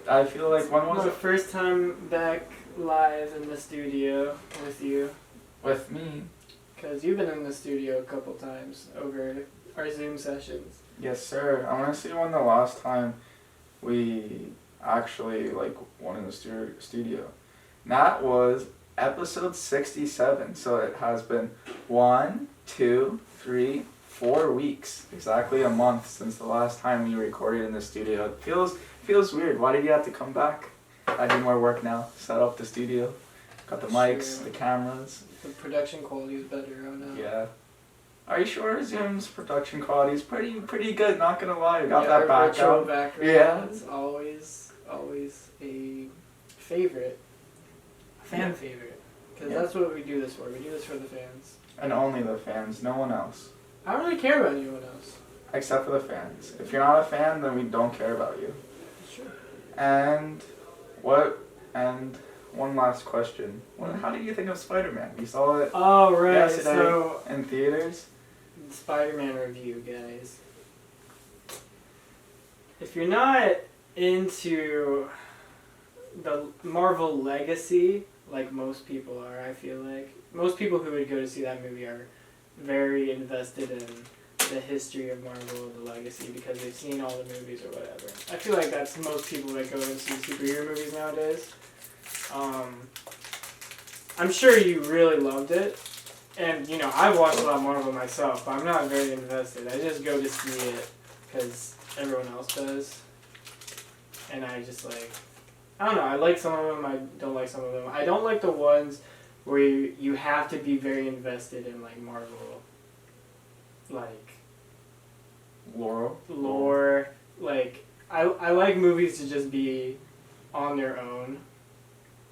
I feel like when was My it first time back live in the studio with you. with me? Because you've been in the studio a couple times over our Zoom sessions. Yes, sir. I want to see when the last time we actually went in the studio. That was episode 67. So it has been 1, 2, 3, 4 weeks, exactly a month since the last time we recorded in the studio. It feels weird. Why did you have to come back? I do more work now. Set up the studio, got the That's mics, true. the cameras. The production quality is better right now. Yeah. Are you sure Zoom's production quality is pretty good? Not gonna lie, you got Yeah, that our virtual background. background Yeah. is always a favorite, fan favorite. Because Yeah. that's what we do this for. We do this for the fans. And only the fans, no one else. I don't really care about anyone else. Except for the fans. If you're not a fan, then we don't care about you. Sure. And one last question. How did you think of Spider-Man? You saw it Oh, right. yesterday So, in theaters? Spider-Man review, guys. If you're not into the Marvel Legacy like most people are. I feel like most people who would go to see that movie are very invested in the history of Marvel, the legacy, because they've seen all the movies or whatever. I feel like that's most people that go and see superhero movies nowadays. I'm sure you really loved it, and you know I've watched a lot of Marvel myself, but I'm not very invested. I just go to see it because everyone else does, and I just like, I don't know. I like some of them. I don't like some of them. I don't like the ones where you have to be very invested in like Marvel, like lore. Like I like movies to just be on their own,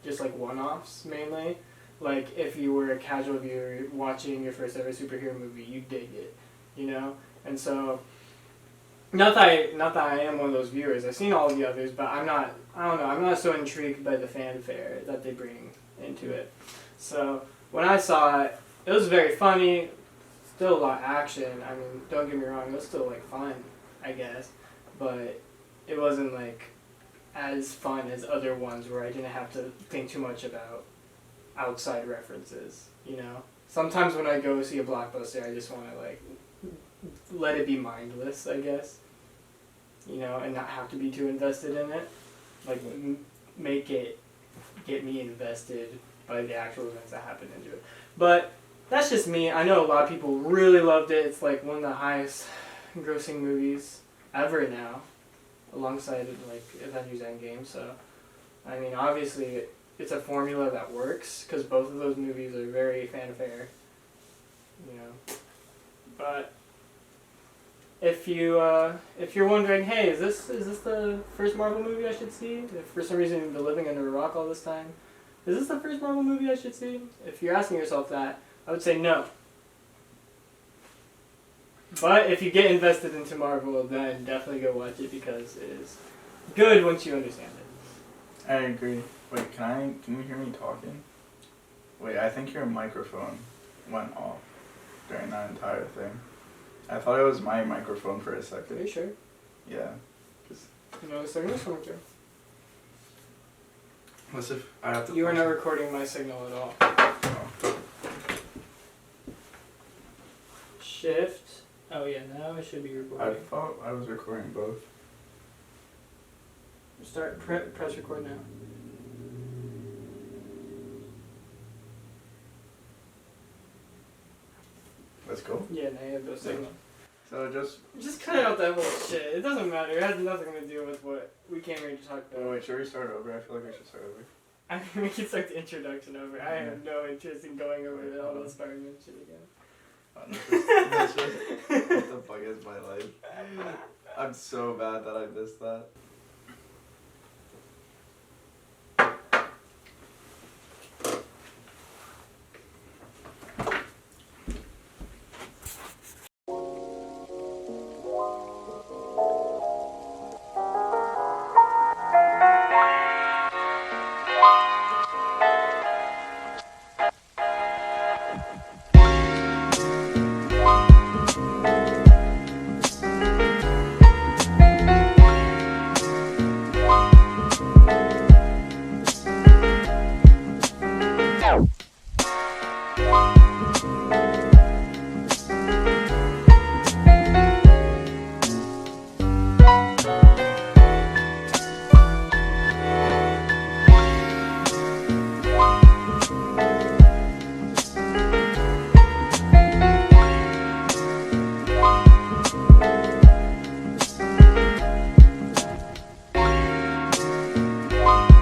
just like one-offs mainly. Like if you were a casual viewer watching your first ever superhero movie, you dig it, you know. And so, not that I am one of those viewers. I've seen all of the others, but I'm not. I don't know. I'm not so intrigued by the fanfare that they bring into it. So when I saw it, it was very funny. Still a lot of action. I mean, don't get me wrong. It was still like fun, I guess, but it wasn't like as fun as other ones where I didn't have to think too much about outside references. You know, sometimes when I go see a blockbuster, I just want to like let it be mindless, I guess. You know, and not have to be too invested in it. Like make it get me invested by the actual events that happen into it. But that's just me. I know a lot of people really loved it. It's like one of the highest grossing movies ever now, alongside like Avengers Endgame. So, I mean, obviously it's a formula that works because both of those movies are very fanfare. You know, but if you're wondering, hey, is this the first Marvel movie I should see? If for some reason you've been living under a rock all this time, is this the first Marvel movie I should see? If you're asking yourself that, I would say no. But if you get invested into Marvel, then definitely go watch it because it is good once you understand it. I agree. Wait, can you hear me talking? Wait, I think your microphone went off during that entire thing. I thought it was my microphone for a second. Are you sure? Yeah. No, the signal's coming through. What's if I have to? You are not recording my signal at all. Oh. Shift. Oh yeah, now it should be I recording. thought I was recording both. Press record now. Let's go. Yeah, now you have no signal. So Just cut out that whole shit. It doesn't matter. It has nothing to do with what we came here to talk about. wait, should we start over? I feel like we should start over. I mean, we can start the introduction over. I have no interest in going over all the Spider-Man shit again. What the fuck is my life? I'm so bad that I missed that.